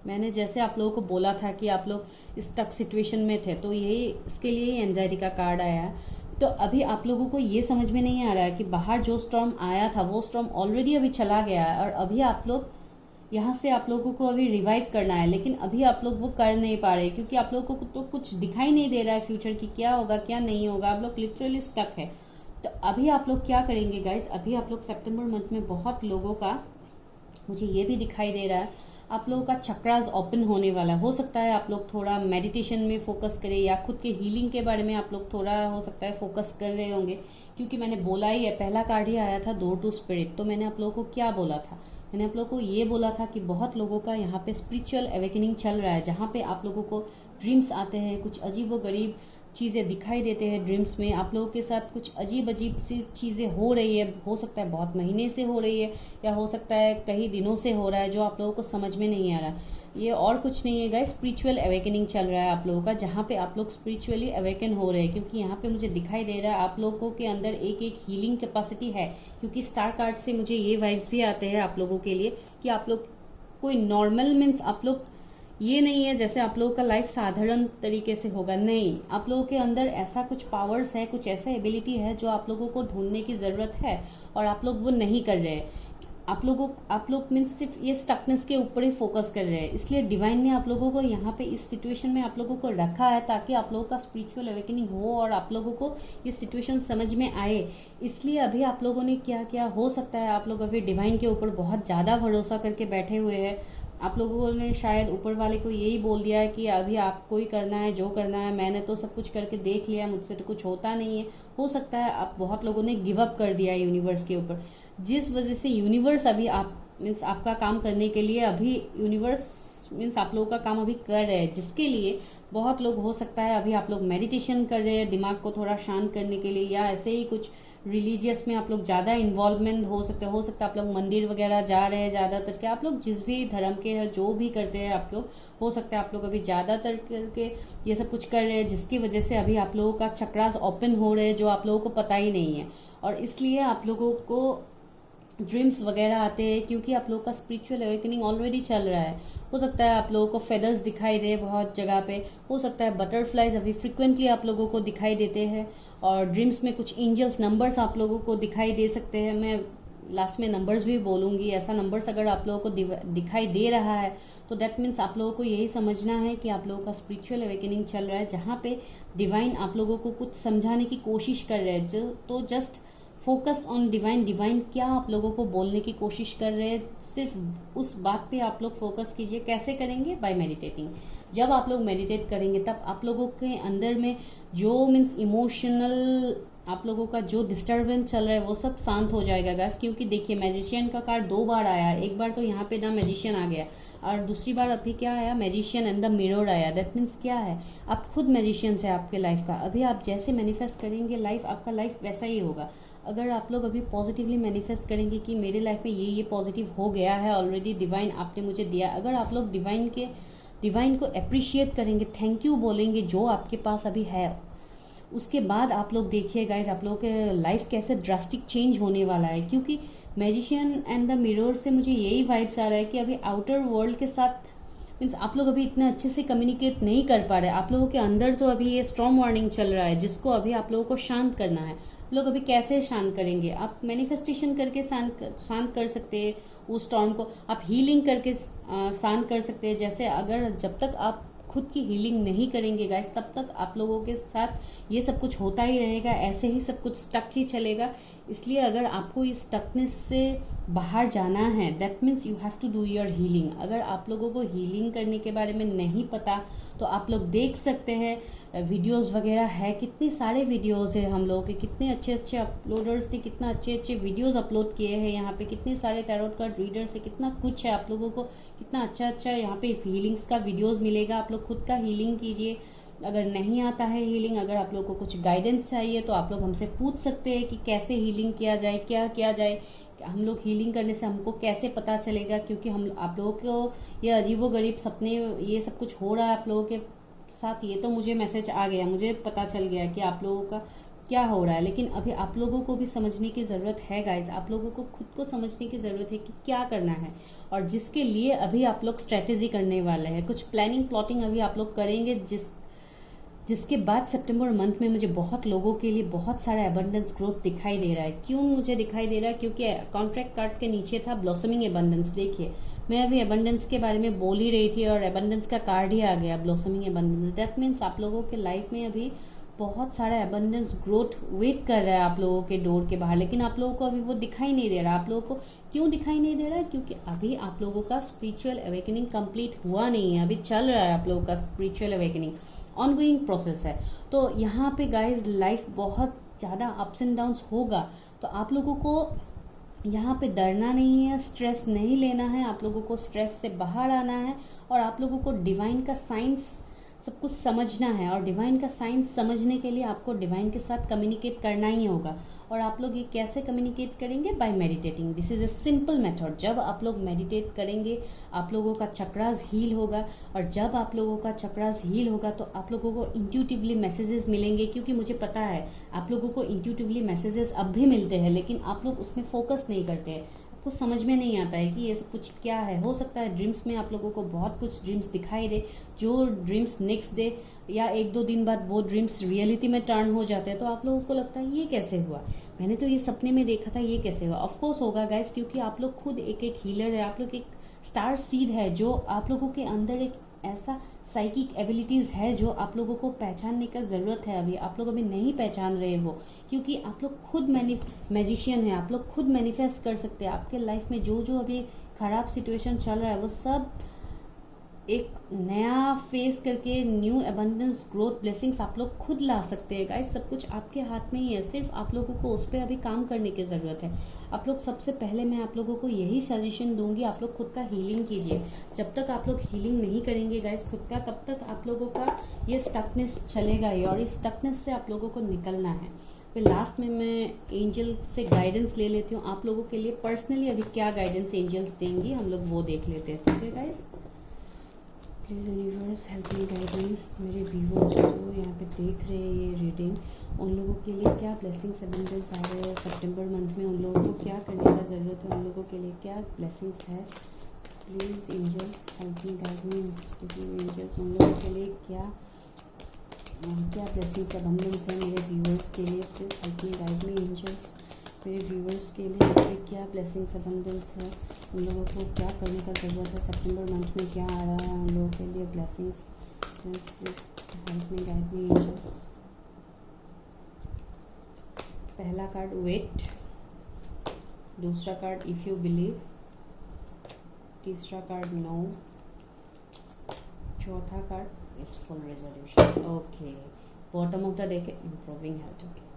मैंने जैसे आप लोगों को बोला था कि आप लोग इस टक सिचुएशन में थे, तो यही इसके लिए ही एंजाइटी का कार्ड आया है। तो अभी आप लोगों को ये समझ में नहीं आ रहा है कि बाहर जो स्टॉर्म आया था वो स्टॉर्म ऑलरेडी अभी चला गया है, और अभी आप लोग यहाँ से आप लोगों को अभी रिवाइव करना है, लेकिन अभी आप लोग वो कर नहीं पा रहे क्योंकि आप लोगों को तो कुछ दिखाई नहीं दे रहा है फ्यूचर की क्या होगा क्या नहीं होगा। आप लोग लिटरली स्टक है। तो अभी आप लोग क्या करेंगे गाइस, अभी आप लोग सितंबर मंथ में बहुत लोगों का, मुझे ये भी दिखाई दे रहा है, आप लोगों का चक्रास ओपन होने वाला है। हो सकता है आप लोग थोड़ा मेडिटेशन में फोकस करें या खुद के हीलिंग के बारे में आप लोग थोड़ा हो सकता है फोकस कर रहे होंगे, क्योंकि मैंने बोला ही है, पहला कार्ड ही आया था डोर टू स्पिरिट। तो मैंने आप लोगों को क्या बोला था, मैंने आप लोगों को ये बोला था कि बहुत लोगों का यहाँ पे स्पिरिचुअल अवेकनिंग चल रहा है, जहाँ पे आप लोगों को ड्रीम्स आते हैं, कुछ अजीब व गरीब चीज़ें दिखाई देते हैं ड्रीम्स में। आप लोगों के साथ कुछ अजीब अजीब सी चीज़ें हो रही है, हो सकता है बहुत महीने से हो रही है या हो सकता है कई दिनों से हो रहा है, जो आप लोगों को समझ में नहीं आ रहा। ये और कुछ नहीं है गाइस, स्पिरिचुअल अवेकनिंग चल रहा है आप लोगों का, जहाँ पे आप लोग स्पिरिचुअली अवेकन हो रहे हैं। क्योंकि यहाँ पे मुझे दिखाई दे रहा है आप लोगों के अंदर एक हीलिंग कैपेसिटी है, क्योंकि स्टार कार्ड से मुझे ये वाइब्स भी आते हैं आप लोगों के लिए कि आप लोग कोई नॉर्मल मीन्स आप लोग ये नहीं है जैसे आप लोगों का लाइफ साधारण तरीके से होगा, नहीं, आप लोगों के अंदर ऐसा कुछ पावर्स है, कुछ ऐसा एबिलिटी है जो आप लोगों को ढूंढने की जरूरत है और आप लोग वो नहीं कर रहे हैं। आप लोग मीन्स सिर्फ ये स्टकनेस के ऊपर ही फोकस कर रहे हैं। इसलिए डिवाइन ने आप लोगों को यहाँ पे इस सिचुएशन में आप लोगों को रखा है ताकि आप लोगों का स्पिरिचुअल अवेकनिंग हो और आप लोगों को ये सिचुएशन समझ में आए। इसलिए अभी आप लोगों ने क्या क्या, हो सकता है आप लोग अभी डिवाइन के ऊपर बहुत ज़्यादा भरोसा करके बैठे हुए हैं। आप लोगों ने शायद ऊपर वाले को यही बोल दिया है कि अभी आपको ही करना है जो करना है, मैंने तो सब कुछ करके देख लिया, मुझसे तो कुछ होता नहीं है। हो सकता है आप बहुत लोगों ने गिव अप कर दिया है यूनिवर्स के ऊपर, जिस वजह से यूनिवर्स अभी आप मीन्स आपका काम करने के लिए, अभी यूनिवर्स मीन्स आप लोगों का काम अभी कर रहे हैं, जिसके लिए बहुत लोग हो सकता है अभी आप लोग मेडिटेशन कर रहे हैं दिमाग को थोड़ा शांत करने के लिए, या ऐसे ही कुछ रिलीजियस में आप लोग ज़्यादा इन्वॉल्वमेंट हो सकता है आप लोग मंदिर वगैरह जा रहे हैं ज़्यादातर के, आप लोग जिस भी धर्म के हैं जो भी करते हैं आप लोग, हो सकता है आप लोग अभी ज़्यादातर करके ये सब कुछ कर रहे हैं, जिसकी वजह से अभी आप लोगों का चक्रास ओपन हो रहे हैं जो आप लोगों को पता ही नहीं है। और इसलिए आप लोगों को ड्रीम्स वगैरह आते हैं क्योंकि आप लोगों का स्पिरिचुअल अवेकनिंग ऑलरेडी चल रहा है। हो सकता है आप लोगों को फेदर्स दिखाई दे बहुत जगह पे, हो सकता है बटरफ्लाइज अभी फ्रिक्वेंटली आप लोगों को दिखाई देते हैं, और ड्रीम्स में कुछ एंजल्स नंबर्स आप लोगों को दिखाई दे सकते हैं। मैं लास्ट में नंबर्स भी बोलूँगी, ऐसा नंबर्स अगर आप लोगों को दिखाई दे रहा है तो दैट मीन्स आप लोगों को यही समझना है कि आप लोगों का स्पिरिचुअल अवेकनिंग चल रहा है, जहाँ पे डिवाइन आप लोगों को कुछ समझाने की कोशिश कर रहे हैं। तो जस्ट फोकस ऑन डिवाइन क्या आप लोगों को बोलने की कोशिश कर रहे हैं, सिर्फ उस बात पे आप लोग फोकस कीजिए। कैसे करेंगे? By meditating. जब आप लोग मेडिटेट करेंगे तब आप लोगों के अंदर में जो मीन्स इमोशनल आप लोगों का जो डिस्टर्बेंस चल रहा है वो सब शांत हो जाएगा गाइस। क्योंकि देखिए मैजिशियन का कार्ड 2 बार आया, एक बार तो यहाँ पे द मैजिशियन आ गया और दूसरी बार अभी क्या आया, मैजिशियन एंड द मिरर आया। दैट मीन्स क्या है, आप खुद मैजिशियन है आपके लाइफ का। अभी आप जैसे मैनिफेस्ट करेंगे लाइफ, आपका लाइफ वैसा ही होगा। अगर आप लोग अभी पॉजिटिवली मैनिफेस्ट करेंगे कि मेरे लाइफ में ये पॉजिटिव हो गया है ऑलरेडी, डिवाइन आपने मुझे दिया, अगर आप लोग डिवाइन को अप्रिशिएट करेंगे, थैंक यू बोलेंगे जो आपके पास अभी है, उसके बाद आप लोग देखिए गाइज आप लोगों के लाइफ कैसे ड्रास्टिक चेंज होने वाला है। क्योंकि मैजिशियन एंड द मिरर से मुझे यही वाइब्स आ रहा है कि अभी आउटर वर्ल्ड के साथ मीन्स आप लोग अभी इतना अच्छे से कम्युनिकेट नहीं कर पा रहे। आप लोगों के अंदर तो अभी ये स्टॉर्म वार्निंग चल रहा है जिसको अभी आप लोगों को शांत करना है। लोग अभी कैसे शांत करेंगे? आप मैनिफेस्टेशन करके शांत कर सकते हैं उस स्टॉर्म को, आप हीलिंग करके शांत कर सकते हैं। जैसे अगर जब तक आप खुद की हीलिंग नहीं करेंगे गाइस, तब तक आप लोगों के साथ ये सब कुछ होता ही रहेगा, ऐसे ही सब कुछ स्टक ही चलेगा। इसलिए अगर आपको इस स्टकनेस से बाहर जाना है, that means you have to do your healing. अगर आप लोगों को हीलिंग करने के बारे में नहीं पता तो आप लोग देख सकते हैं, वीडियोस वगैरह है, कितने सारे वीडियोस है हम लोगों के, कितने अच्छे अच्छे अपलोडर्स ने कितना अच्छे अच्छे वीडियोस अपलोड किए हैं यहाँ पे, कितने सारे टैरोट कार्ड रीडर्स है, कितना कुछ है। आप लोगों को कितना अच्छा अच्छा यहाँ पे हीलिंग्स का वीडियोस मिलेगा। आप लोग खुद का हीलिंग कीजिए। अगर नहीं आता है हीलिंग, अगर आप लोग को कुछ गाइडेंस चाहिए तो आप लोग हमसे पूछ सकते हैं कि कैसे हीलिंग किया जाए, क्या किया जाए, हम लोग हीलिंग करने से हमको कैसे पता चलेगा। क्योंकि हम आप लोगों को ये अजीबोगरीब सपने ये सब कुछ हो रहा है आप लोगों के साथ, ये तो मुझे मैसेज आ गया, मुझे पता चल गया कि आप लोगों का क्या हो रहा है। लेकिन अभी आप लोगों को भी समझने की ज़रूरत है गाइज, आप लोगों को खुद को समझने की ज़रूरत है कि क्या करना है, और जिसके लिए अभी आप लोग स्ट्रेटेजी करने वाले हैं, कुछ प्लानिंग प्लॉटिंग अभी आप लोग करेंगे, जिसके बाद सितंबर मंथ में मुझे बहुत लोगों के लिए बहुत सारा एबंडेंस ग्रोथ दिखाई दे रहा है। क्यों मुझे दिखाई दे रहा है? क्योंकि कॉन्ट्रैक्ट कार्ड के नीचे था ब्लॉसमिंग एबंडेंस। देखिए मैं अभी एबंडेंस के बारे में बोल ही रही थी और एबंडेंस का कार्ड ही आ गया, ब्लॉसमिंग एबंडेंस। दैट मीन्स आप लोगों के लाइफ में अभी बहुत सारा एबंडेंस ग्रोथ वेट कर रहा है आप लोगों के डोर के बाहर, लेकिन आप लोगों को अभी वो दिखाई नहीं दे रहा। आप लोगों को क्यों दिखाई नहीं दे रहा है? क्योंकि अभी आप लोगों का स्पिरिचुअल अवेकनिंग कंप्लीट हुआ नहीं है, अभी चल रहा है आप लोगों का स्पिरिचुअल अवेकनिंग, ऑनगोइंग प्रोसेस है। तो यहाँ पे गाइज लाइफ बहुत ज़्यादा अप्स एंड डाउन्स होगा, तो आप लोगों को यहाँ पे डरना नहीं है, स्ट्रेस नहीं लेना है, आप लोगों को स्ट्रेस से बाहर आना है और आप लोगों को डिवाइन का साइंस सब कुछ समझना है। और डिवाइन का साइंस समझने के लिए आपको डिवाइन के साथ कम्युनिकेट करना ही होगा। और आप लोग ये कैसे कम्युनिकेट करेंगे? By meditating. This is a simple method. जब आप लोग मेडिटेट करेंगे आप लोगों का चक्रास हील होगा, और जब आप लोगों का चक्रास हील होगा तो आप लोगों को इंट्यूटिवली मैसेजेस मिलेंगे। क्योंकि मुझे पता है आप लोगों को इंट्यूटिवली मैसेजेस अब भी मिलते हैं, लेकिन आप लोग उसमें फोकस नहीं करते हैं, आपको समझ में नहीं आता है कि ये सब कुछ क्या है। हो सकता है ड्रीम्स में आप लोगों को बहुत कुछ ड्रीम्स दिखाई दे, जो ड्रीम्स नेक्स्ट डे या 1-2 दिन बाद वो ड्रीम्स रियलिटी में टर्न हो जाते हैं, तो आप लोगों को लगता है ये कैसे हुआ, मैंने तो ये सपने में देखा था, ये कैसे हुआ। ऑफकोर्स होगा गाइस, क्योंकि आप लोग खुद एक एक हीलर है, आप लोग एक स्टार सीड है, जो आप लोगों के अंदर एक ऐसा साइकिक एबिलिटीज़ है जो आप लोगों को पहचानने का ज़रूरत है। अभी आप लोग अभी नहीं पहचान रहे हो, क्योंकि आप लोग खुद मैजिशियन है, आप लोग खुद मैनिफेस्ट कर सकते हैं। आपके लाइफ में जो जो अभी खराब सिचुएशन चल रहा है वो सब एक नया फेस करके न्यू एबंडेंस ग्रोथ ब्लेसिंग्स आप लोग खुद ला सकते हैं गाइस। सब कुछ आपके हाथ में ही है, सिर्फ आप लोगों को उस पर अभी काम करने की ज़रूरत है। आप लोग सबसे पहले मैं आप लोगों को यही सजेशन दूंगी, आप लोग खुद का हीलिंग कीजिए। जब तक आप लोग हीलिंग नहीं करेंगे गाइस खुद का, तब तक आप लोगों का ये स्टकनेस चलेगा ही, और इस स्टकनेस से आप लोगों को निकलना है। फिर लास्ट में मैं एंजल से गाइडेंस ले लेती हूँ आप लोगों के लिए पर्सनली। अभी क्या गाइडेंस एंजल्स देंगी हम लोग वो देख लेते हैं, ठीक है guys. Please universe help me guide मी। मेरे व्यूअर्स जो यहाँ पे देख रहे हैं ये रीडिंग, उन लोगों के लिए क्या ब्लेसिंग्स एबंडेंस आ रहे हैं सितंबर मंथ में, उन लोगों को क्या करने का ज़रूरत है, उन लोगों के लिए क्या ब्लेसिंग्स है। Please angels help me guide me. Angels उन लोगों के लिए क्या ब्लेसिंग्स एबंडेंस है मेरे व्यूअर्स के लिए। Please help me guide me angels. मेरे व्यूअर्स के लिए क्या ब्लेसिंग्स एबंडेंस है, उन लोगों को क्या करने का ज़रूरत है, सितंबर मंथ में क्या आ रहा है उन लोगों के लिए blessings. Please help me guide me angels. पहला कार्ड वेट, दूसरा कार्ड इफ़ यू बिलीव, तीसरा कार्ड नो, चौथा card is full resolution. Okay, bottom of the deck improving health. Okay,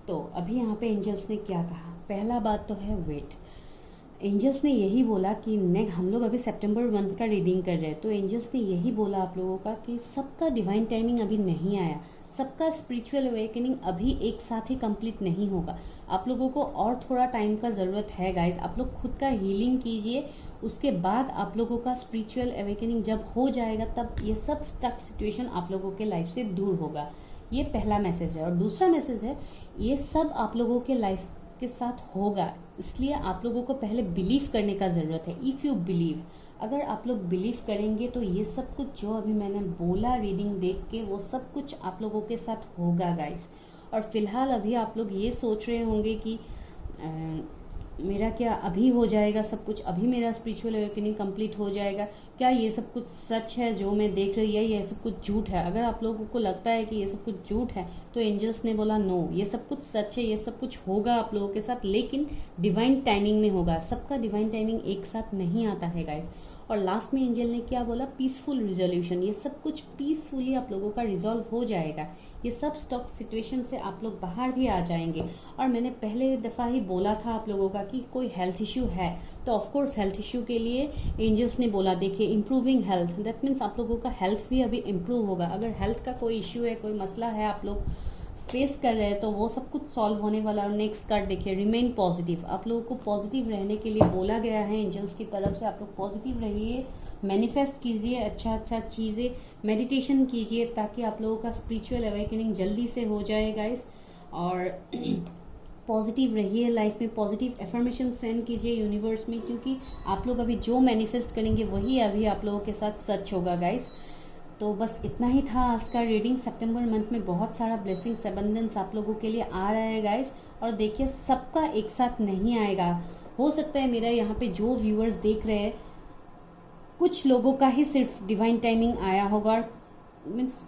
तो अभी यहाँ पे एंजल्स ने क्या कहा? पहला बात तो है वेट। एंजल्स ने यही बोला कि हम लोग अभी सितंबर मंथ का रीडिंग कर रहे हैं, तो एंजल्स ने यही बोला आप लोगों का कि सबका डिवाइन टाइमिंग अभी नहीं आया, सबका स्पिरिचुअल अवेकनिंग अभी एक साथ ही कंप्लीट नहीं होगा। आप लोगों को और थोड़ा टाइम का ज़रूरत है गाइज। आप लोग खुद का हीलिंग कीजिए, उसके बाद आप लोगों का स्पिरिचुअल अवेकनिंग जब हो जाएगा तब ये सब स्टक सिचुएशन आप लोगों के लाइफ से दूर होगा। ये पहला मैसेज है। और दूसरा मैसेज है, ये सब आप लोगों के लाइफ के साथ होगा, इसलिए आप लोगों को पहले बिलीव करने का ज़रूरत है। इफ़ यू बिलीव, अगर आप लोग बिलीव करेंगे तो ये सब कुछ जो अभी मैंने बोला रीडिंग देख के, वो सब कुछ आप लोगों के साथ होगा गाइस। और फिलहाल अभी आप लोग ये सोच रहे होंगे कि मेरा क्या अभी हो जाएगा सब कुछ, अभी मेरा स्पिरिचुअल अवेकनिंग कंप्लीट हो जाएगा, क्या ये सब कुछ सच है जो मैं देख रही है, ये सब कुछ झूठ है? अगर आप लोगों को लगता है कि ये सब कुछ झूठ है तो एंजल्स ने बोला नो, ये सब कुछ सच है, ये सब कुछ होगा आप लोगों के साथ, लेकिन डिवाइन टाइमिंग में होगा। सबका डिवाइन टाइमिंग एक साथ नहीं आता है गाइस। और लास्ट में एंजल ने क्या बोला, पीसफुल रिजोल्यूशन। ये सब कुछ पीसफुली आप लोगों का रिजॉल्व हो जाएगा। ये सब स्टॉक सिचुएशन से आप लोग बाहर भी आ जाएंगे। और मैंने पहले दफ़ा ही बोला था आप लोगों का कि कोई हेल्थ इश्यू है तो ऑफकोर्स हेल्थ इश्यू के लिए एंजल्स ने बोला, देखिए इम्प्रूविंग हेल्थ, दैट मीन्स आप लोगों का हेल्थ भी अभी इम्प्रूव होगा। अगर हेल्थ का कोई इश्यू है, कोई मसला है आप लोग फेस कर रहे हैं तो वो सब कुछ सॉल्व होने वाला। और नेक्स्ट कार्ड देखिए, रिमेन पॉजिटिव। आप लोगों को पॉजिटिव रहने के लिए बोला गया है एंजल्स की तरफ से। आप लोग पॉजिटिव रहिए, मैनिफेस्ट कीजिए अच्छा चीज़ें, मेडिटेशन कीजिए ताकि आप लोगों का स्पिरिचुअल अवेकनिंग जल्दी से हो जाए गाइस। और पॉजिटिव रहिए, लाइफ में पॉजिटिव एफर्मेशन सेंड कीजिए यूनिवर्स में, क्योंकि आप लोग अभी जो मैनिफेस्ट करेंगे वही अभी आप लोगों के साथ सच होगा गाइस। तो बस इतना ही था आज का रीडिंग। सितंबर मंथ में बहुत सारा ब्लेसिंग्स अबंडेंस आप लोगों के लिए आ रहा है गाइस। और देखिए सबका एक साथ नहीं आएगा। हो सकता है मेरा यहाँ पे जो व्यूअर्स देख रहे हैं कुछ लोगों का ही सिर्फ डिवाइन टाइमिंग आया होगा। मीन्स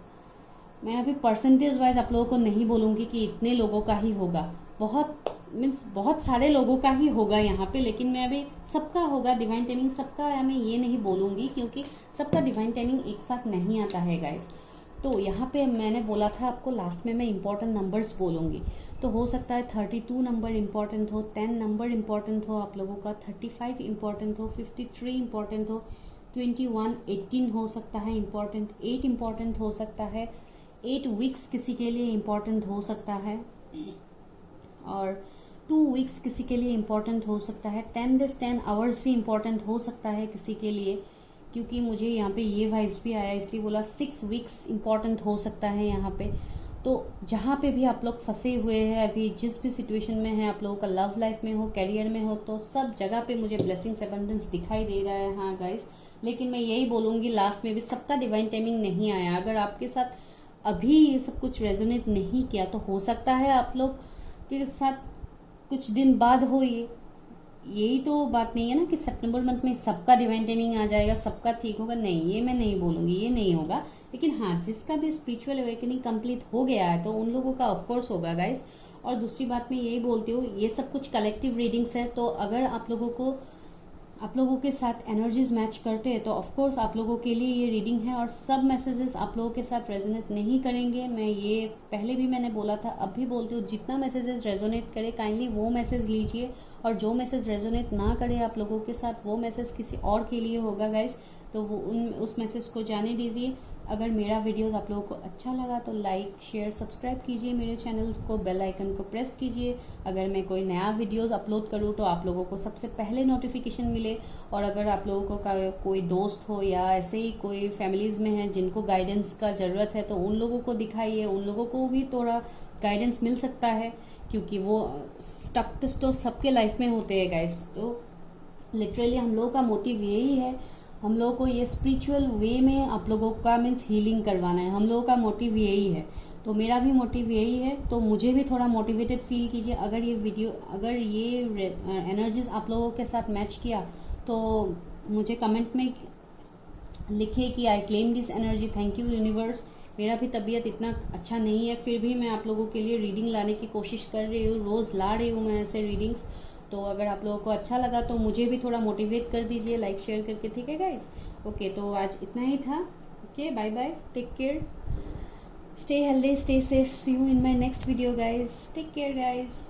मैं अभी परसेंटेज वाइज आप लोगों को नहीं बोलूँगी कि इतने लोगों का ही होगा, बहुत सारे लोगों का ही होगा यहाँ पे, लेकिन मैं अभी सबका होगा डिवाइन टाइमिंग सबका मैं ये नहीं बोलूँगी क्योंकि सबका डिवाइन टाइमिंग एक साथ नहीं आता है गाइस। तो यहाँ पे मैंने बोला था आपको लास्ट में मैं इंपॉर्टेंट नंबर्स बोलूँगी, तो हो सकता है 32 नंबर इंपॉर्टेंट हो, 10 नंबर इंपॉर्टेंट हो आप लोगों का, 35 इंपॉर्टेंट हो, 53 इंपॉर्टेंट हो, 21 18 हो सकता है इंपॉर्टेंट, 8 इंपॉर्टेंट हो सकता है, 8 वीक्स किसी के लिए इंपॉर्टेंट हो सकता है, और 2 वीक्स किसी के लिए इम्पॉर्टेंट हो सकता है, 10 days 10 आवर्स भी इम्पॉर्टेंट हो सकता है किसी के लिए, क्योंकि मुझे यहाँ पे ये वाइब्स भी आया इसलिए बोला 6 वीक्स इम्पॉर्टेंट हो सकता है यहाँ पे। तो जहाँ पे भी आप लोग फंसे हुए हैं अभी, जिस भी सिचुएशन में है आप लोगों का, लव लाइफ में हो, करियर में हो, तो सब जगह पे मुझे ब्लेसिंग्स अबंडेंस दिखाई दे रहा है। हाँ गाइस, लेकिन मैं यही बोलूँगी लास्ट में भी सबका डिवाइन टाइमिंग नहीं आया। अगर आपके साथ अभी ये सब कुछ रेजोनेट नहीं किया तो हो सकता है आप लोग के साथ कुछ दिन बाद हो। ये यही तो बात नहीं है ना कि सितंबर मंथ में सबका डिवाइन टाइमिंग आ जाएगा, सबका ठीक होगा, नहीं, ये मैं नहीं बोलूँगी, ये नहीं होगा। लेकिन हाँ, जिसका भी स्पिरिचुअल अवेकनिंग कंप्लीट हो गया है तो उन लोगों का ऑफकोर्स होगा गाइस। और दूसरी बात मैं यही बोलती हूँ, ये सब कुछ कलेक्टिव रीडिंग्स है, तो अगर आप लोगों के साथ एनर्जीज मैच करते हैं तो ऑफकोर्स आप लोगों के लिए ये रीडिंग है। और सब मैसेजेस आप लोगों के साथ रेजोनेट नहीं करेंगे, मैं ये पहले भी मैंने बोला था, अब भी बोलती हूँ, जितना मैसेजेस रेजोनेट करे काइंडली वो मैसेज लीजिए, और जो मैसेज रेजोनेट ना करे आप लोगों के साथ वो मैसेज किसी और के लिए होगा गाइस, तो वो उस मैसेज को जाने दीजिए। अगर मेरा वीडियोस आप लोगों को अच्छा लगा तो लाइक शेयर सब्सक्राइब कीजिए मेरे चैनल को, बेल आइकन को प्रेस कीजिए। अगर मैं कोई नया वीडियोस अपलोड करूँ तो आप लोगों को सबसे पहले नोटिफिकेशन मिले। और अगर आप लोगों को कोई दोस्त हो या ऐसे ही कोई फैमिलीज़ में है जिनको गाइडेंस का ज़रूरत है तो उन लोगों को दिखाइए, उन लोगों को भी थोड़ा गाइडेंस मिल सकता है, क्योंकि वो स्टक तो सबके लाइफ में होते हैं गाइस। तो लिटरली हम लोगों का मोटिव यही है, हम लोगों को ये स्पिरिचुअल वे में आप लोगों का मीन्स हीलिंग करवाना है, हम लोगों का मोटिव यही है। तो मेरा भी मोटिव यही है, तो मुझे भी थोड़ा मोटिवेटेड फील कीजिए। अगर ये एनर्जीज आप लोगों के साथ मैच किया तो मुझे कमेंट में लिखे कि I claim this energy, thank you universe. मेरा भी तबीयत इतना अच्छा नहीं है, फिर भी मैं आप लोगों के लिए रीडिंग लाने की कोशिश कर रही हूँ, रोज़ ला रही हूँ मैं ऐसे रीडिंग्स। तो अगर आप लोगों को अच्छा लगा तो मुझे भी थोड़ा मोटिवेट कर दीजिए लाइक शेयर करके, ठीक है गाइस। ओके, तो आज इतना ही था। Okay, bye bye, take care, stay healthy, stay safe, see you in my next video guys, take care guys.